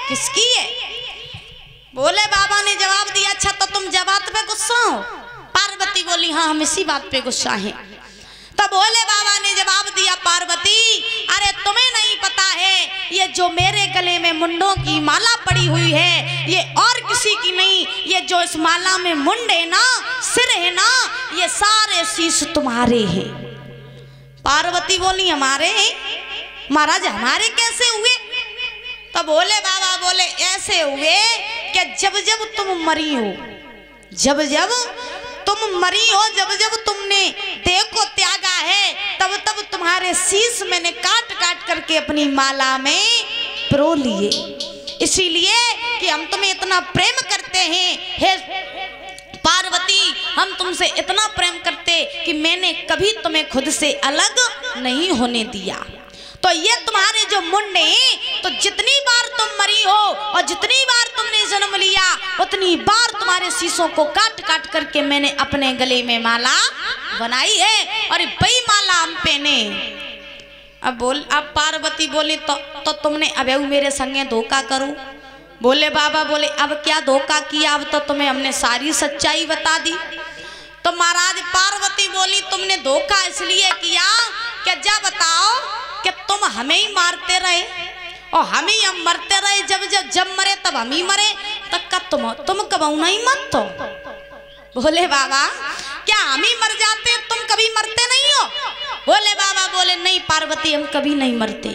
किसकी है? भोले बाबा ने जवाब दिया, अच्छा तो तुम जवाब पे गुस्सा हो? पार्वती बोली, हाँ हम इसी बात पे गुस्सा हैं। तो भोले बाबा ने जवाब दिया, पार्वती अरे तुम्हें नहीं पता है, ये जो मेरे गले में मुंडों की माला पड़ी हुई है ये और किसी की नहीं, ये जो इस माला में मुंड है ना, सिर है ना, ये सारे शीश तुम्हारे हैं। पार्वती बोली, हमारे हैं? महाराज हमारे कैसे हुए? तो भोले बाबा बोले, ऐसे हुए कि जब जब तुम मरी हो, जब जब तुम मरी हो, जब जब तुमने देह को त्यागा है, तब तब तुम्हारे शीश मैंने काट काट करके अपनी माला में पिरो लिए, इसीलिए कि हम तुम्हें इतना प्रेम करते हैं। हे पार्वती, हम तुमसे इतना प्रेम करते कि मैंने कभी तुम्हें खुद से अलग नहीं होने दिया। तो ये तुम्हारे जो मुंड हैं, तो जितनी बार तुम मरी हो और जितनी बार तुमने जन्म लिया, उतनी बार तुम्हारे शीशों को काट काट करके मैंने अपने गले में माला बनाई है, और वही माला हम पहने। अब पार्वती बोले, तो तुमने अब मेरे संगे धोखा करो? बोले बाबा बोले, अब क्या धोखा किया, अब तो तुम्हें हमने सारी सच्चाई बता दी। तो महाराज पार्वती बोली, तुमने धोखा इसलिए किया कि जब बताओ कि तुम हमें ही मारते रहे और हम ही हम मरते रहे, जब मरे तब हम ही मरे, तब का तुम कबू नहीं मत तो? बोले बाबा क्या हम ही मर जाते, तुम कभी मरते नहीं हो? बोले बाबा बोले, नहीं पार्वती हम कभी नहीं मरते।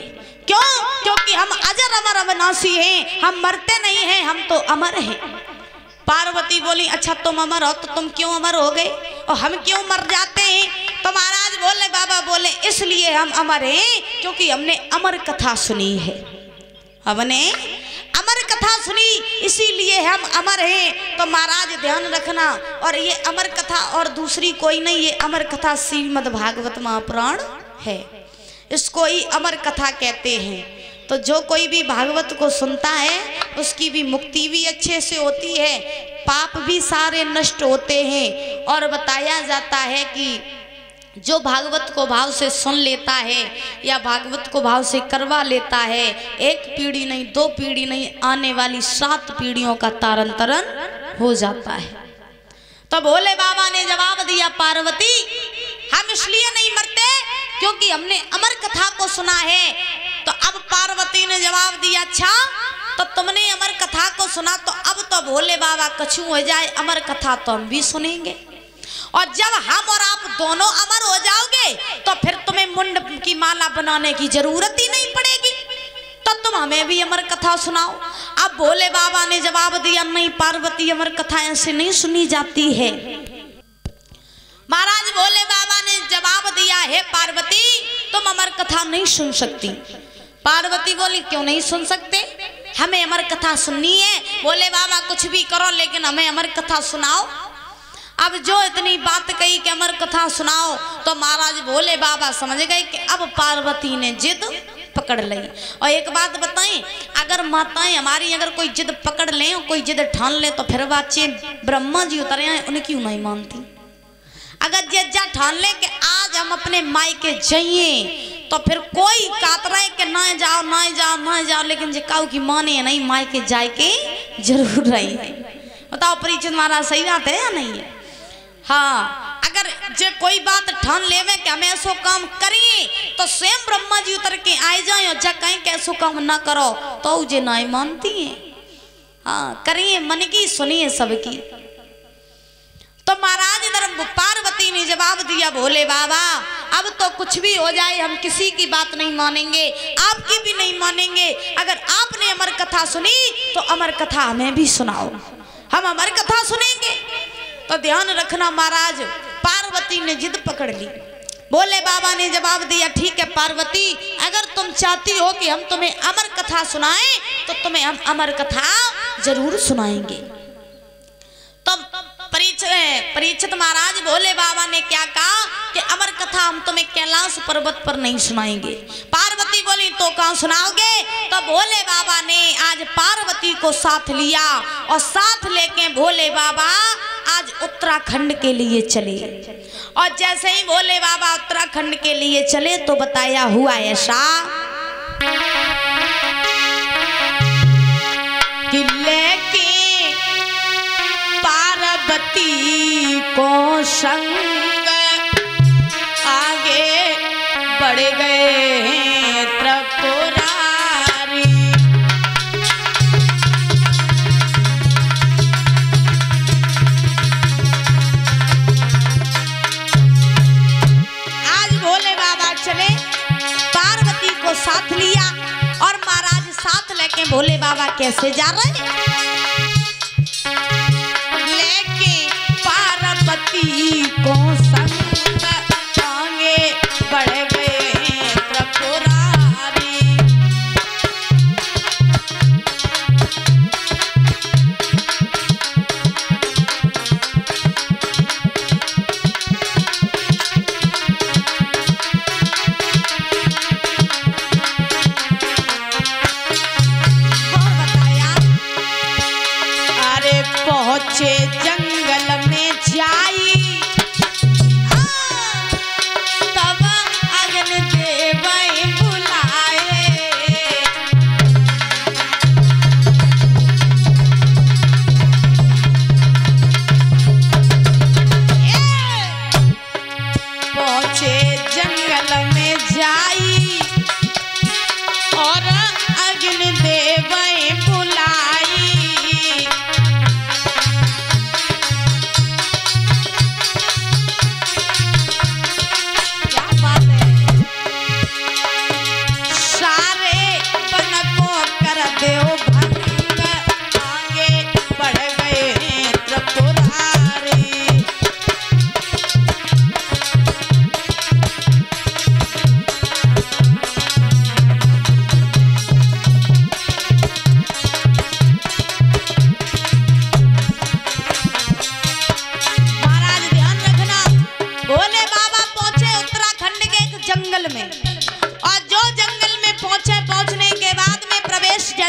क्यों? क्योंकि हम अजर अमर अविनाशी हैं, हम मरते नहीं हैं, हम तो अमर हैं। पार्वती बोली, अच्छा तुम अमर हो तो तुम क्यों अमर हो गए और हम क्यों मर जाते हैं? तो महाराज बोले बाबा बोले, इसलिए हम अमर हैं क्योंकि हमने अमर कथा सुनी है, हमने अमर कथा सुनी, इसीलिए हम अमर हैं। तो महाराज ध्यान रखना, और ये अमर कथा और दूसरी कोई नहीं, ये अमर कथा श्रीमद् भागवत महापुराण है, इसको ही अमर कथा कहते हैं। तो जो कोई भी भागवत को सुनता है उसकी भी मुक्ति भी अच्छे से होती है, पाप भी सारे नष्ट होते हैं। और बताया जाता है कि जो भागवत को भाव से सुन लेता है या भागवत को भाव से करवा लेता है, एक पीढ़ी नहीं, दो पीढ़ी नहीं, आने वाली 7 पीढ़ियों का तारन तरन हो जाता है। तो भोले बाबा ने जवाब दिया, पार्वती हम इसलिए नहीं मरते क्योंकि हमने अमर कथा को सुना है। तो अब पार्वती ने जवाब दिया, अच्छा तो तुमने अमर कथा को सुना, तो अब तो भोले बाबा कछु हो जाए, अमर कथा तो हम भी सुनेंगे, और जब हम और आप दोनों अमर हो जाओगे तो फिर तुम्हें मुंड की माला बनाने की जरूरत ही नहीं पड़ेगी, तो तुम हमें भी अमर कथा सुनाओ। अब भोले बाबा ने जवाब दिया, नहीं पार्वती अमर कथा ऐसे नहीं सुनी जाती है। महाराज भोले बाबा ने जवाब दिया, है पार्वती तुम अमर कथा नहीं सुन सकती। पार्वती बोली, क्यों नहीं सुन सकते, हमें अमर कथा सुननी है। बोले बाबा कुछ भी करो लेकिन हमें अमर कथा सुनाओ। अब जो इतनी बात कही कि अमर कथा सुनाओ, तो महाराज भोले बाबा समझ गए कि अब पार्वती ने जिद पकड़ ली। और एक बात बताएं, अगर माताएं हमारी अगर कोई जिद पकड़ लें, कोई जिद ठान ले, तो फिर बच्चे ब्रह्मा जी उतरे हैं उन्हें क्यों नहीं मानती। अगर जिज्जा ठान ले कि आज हम अपने मायके जाइए, तो फिर कोई कात रहे कि ना जाओ ना जाओ ना जाओ, लेकिन जिकाऊ की माने नहीं, मायके जाए के जरूर रही है। बताओ परिचित महाराज सही बात है या नहीं है? हाँ, अगर जो कोई बात ठान लेवे कि हमें ऐसो काम करिए, तो स्वयं ब्रह्मा जी उतर के आए जाए और जब कहीं के ऐसो काम ना करो तो उजे नहीं मानती है। हाँ, करिए मन की सुनिए सबकी। तो महाराज इधर पार्वती ने जवाब दिया, भोले बाबा अब तो कुछ भी हो जाए हम किसी की बात नहीं मानेंगे, आपकी भी नहीं मानेंगे। अगर आपने अमर कथा सुनी तो अमर कथा हमें भी सुनाओ, हम अमर कथा सुनेंगे। तो ध्यान रखना महाराज, पार्वती ने जिद पकड़ ली। भोले बाबा ने जवाब दिया, ठीक है पार्वती, अगर तुम चाहती हो कि हम तुम्हें अमर कथा सुनाएं तो तुम्हें हम अमर कथा जरूर सुनाएंगे। तो परीक्षित महाराज भोले बाबा ने क्या कहा कि अमर कथा हम तुम्हें कैलाश पर्वत पर नहीं सुनाएंगे। पार्वती बोली, तो कहाँ सुनाओगे? तो भोले बाबा ने आज पार्वती को साथ लिया और साथ लेके भोले बाबा आज उत्तराखंड के लिए चले। और जैसे ही भोले बाबा उत्तराखंड के लिए चले तो बताया हुआ ऐसा, संग आगे बढ़ गए त्रिपुरारी। आज भोले बाबा चले, पार्वती को साथ लिया और महाराज साथ लेके भोले बाबा कैसे जा रहे हैं? को संग आगे बढ़ गए त्रिपुरारी। और बताया, अरे पहुंचे जंगल में जाई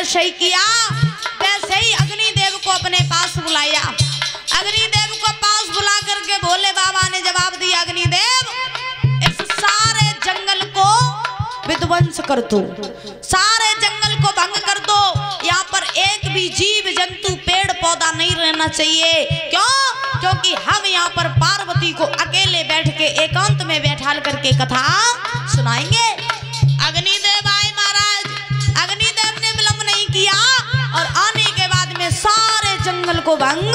सही किया, वैसे ही अग्निदेव को अपने पास बुलाया। अग्निदेव को पास बुला करके भोले बाबा ने जवाब दिया, अग्निदेव इस सारे जंगल को विध्वंस कर दो, सारे जंगल को भंग कर दो। यहाँ पर एक भी जीव जंतु पेड़ पौधा नहीं रहना चाहिए। क्यों? क्योंकि हम यहाँ पर पार्वती को अकेले बैठ के एकांत में बैठा करके कथा सुनाएंगे। अग्निदेव आए महाराज, अग्निदेव ने विलंब नहीं किया और आने के बाद में सारे जंगल को भंग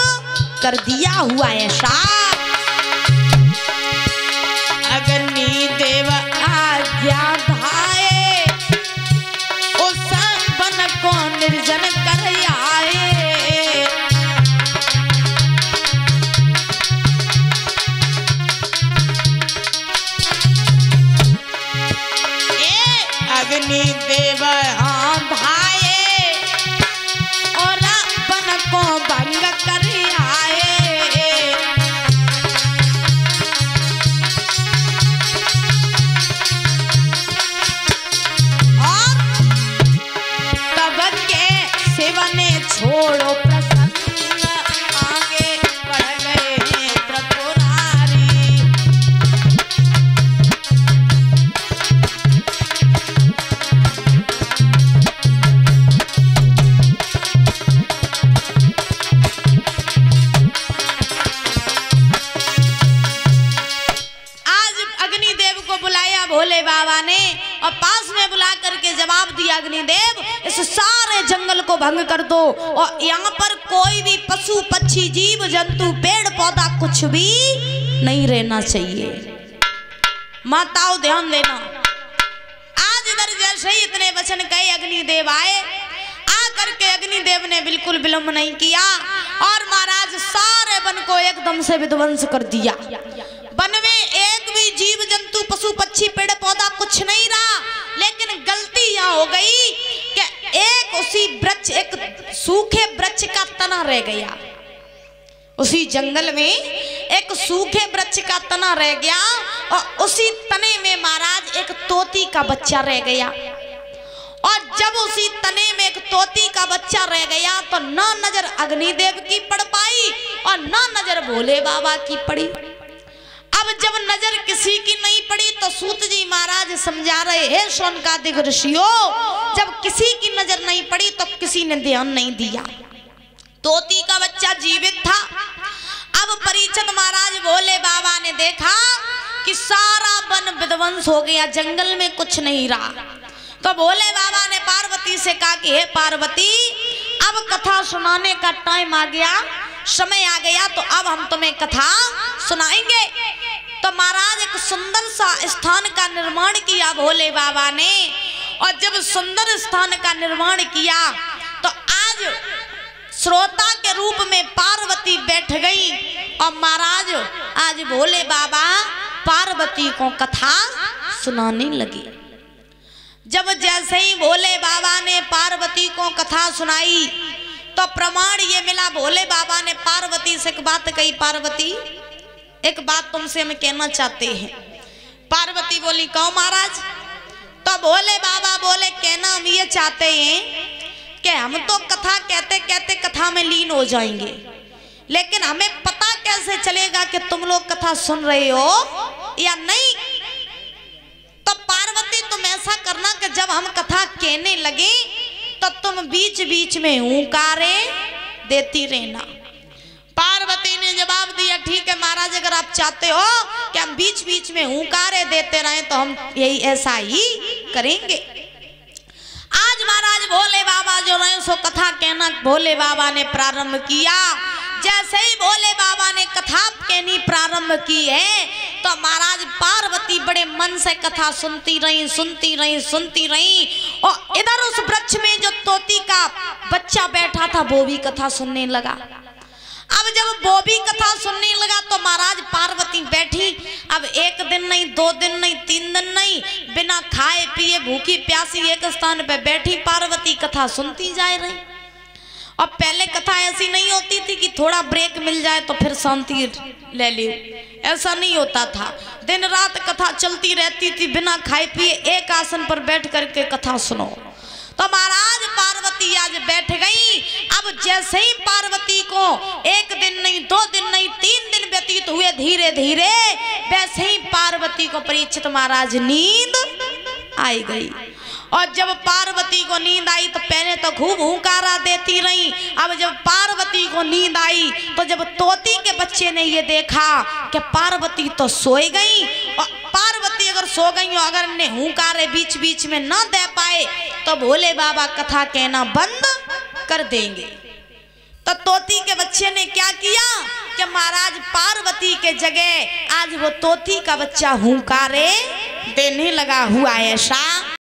कर दिया हुआ है। अग्निदेव आज्ञा धाये, उस वन को निर्जन कर आए। अग्निदेव धाये और वन को भंग कर आए। और तब के शिव ने छोड़ो प्रसन्न आगे बढ़ गए त्रिपुरारी। भोले बाबा ने और पास में बुला करके जवाब दिया, अग्निदेव इस सारे जंगल को भंग कर दो और यहाँ पर कोई भी पशु पक्षी जीव जंतु पेड़ पौधा कुछ भी नहीं रहना चाहिए। माताओं ध्यान देना, आज इधर जैसे ही इतने वचन कहे अग्निदेव आए, आ करके अग्निदेव ने बिल्कुल विलंब नहीं किया और महाराज सारे वन को एकदम से विध्वंस कर दिया। वन में एक भी जीव जंतु पशु पक्षी पेड़ पौधा कुछ नहीं रहा। लेकिन गलती यहाँ हो गई कि एक उसी वृक्ष, एक सूखे वृक्ष का तना रह गया। उसी जंगल में एक सूखे वृक्ष का तना रह गया और उसी तने में महाराज एक तोती का बच्चा रह गया। और जब उसी तने में एक तोती का बच्चा रह गया तो ना नजर अग्निदेव की पड़ पाई और ना नजर भोले बाबा की पड़ी। अब जब नजर किसी की नहीं पड़ी तो सूत जी महाराज समझा रहे हैं शौनकादिक ऋषियों, जब किसी की नजर नहीं पड़ी तो किसी ने ध्यान नहीं दिया। तोती का बच्चा जीवित था। अब परीक्षित महाराज भोले बाबा ने देखा कि सारा वन विध्वंस हो गया, जंगल में कुछ नहीं रहा। तो भोले बाबा ने पार्वती से कहा कि हे पार्वती, अब कथा सुनाने का टाइम आ गया, समय आ गया, तो अब हम तुम्हें कथा सुनाएंगे। तो महाराज एक सुंदर सा स्थान का निर्माण किया भोले बाबा ने, और जब सुंदर स्थान का निर्माण किया तो आज श्रोता के रूप में पार्वती बैठ गई। और महाराज आज भोले बाबा पार्वती को कथा सुनाने लगे। जब जैसे ही भोले बाबा ने पार्वती को कथा सुनाई तो प्रमाण ये मिला, भोले बाबा ने पार्वती से एक बात कही, पार्वती एक बात तुमसे हम कहना चाहते हैं। पार्वती बोली, कहो महाराज। तो भोले बाबा बोले, कहना हम ये चाहते हैं कि हम तो कथा कहते कहते कथा में लीन हो जाएंगे, लेकिन हमें पता कैसे चलेगा कि तुम लोग कथा सुन रहे हो या नहीं। तो पार्वती तुम ऐसा करना कि जब हम कथा कहने लगे तो तुम बीच बीच में हुंकारे देती रहना। पार्वती ने जवाब दिया, ठीक है महाराज, अगर आप चाहते हो कि हम बीच बीच में हुंकारे देते रहें तो हम यही ऐसा ही करेंगे। आज महाराज भोले बाबा जो रहे सो कथा कहना भोले बाबा ने प्रारंभ किया। जैसे ही भोले बाबा ने कथा कहनी प्रारंभ की है तो महाराज पार्वती बड़े मन से कथा सुनती रही, सुनती रही, सुनती रही। और इधर उस वृक्ष में जो तोती का बच्चा बैठा था वो भी कथा सुनने लगा। अब जब वो भी कथा सुनने लगा तो महाराज पार्वती बैठी। अब एक दिन नहीं, 2 दिन नहीं, 3 दिन नहीं, बिना खाए पिए भूखी प्यासी एक स्थान पे बैठी पार्वती कथा सुनती जा रही। और पहले कथा ऐसी नहीं होती थी कि थोड़ा ब्रेक मिल जाए तो फिर शांति ले ली, ऐसा नहीं होता था। दिन रात कथा चलती रहती थी, बिना खाए पिए एक आसन पर बैठ करके कथा सुनो। तो महाराज पार्वती आज बैठ गई। अब जैसे ही पार्वती को 1 दिन नहीं, 2 दिन नहीं, 3 दिन व्यतीत हुए धीरे धीरे, वैसे ही पार्वती को परीक्षित महाराज नींद आई गई। और जब पार्वती को नींद आई तो पहले तो खूब हुंकारा देती रही। अब जब पार्वती को नींद आई तो जब तोती के बच्चे ने ये देखा कि पार्वती तो सोई गई, और पार्वती अगर सो गई और अगर इन्हें हुंकारे बीच बीच में न दे पाए तो भोले बाबा कथा कहना बंद कर देंगे। तो तोती के बच्चे ने क्या किया कि महाराज पार्वती के जगह आज वो तोती का बच्चा हुंकारे देने लगा। हुआ ऐसा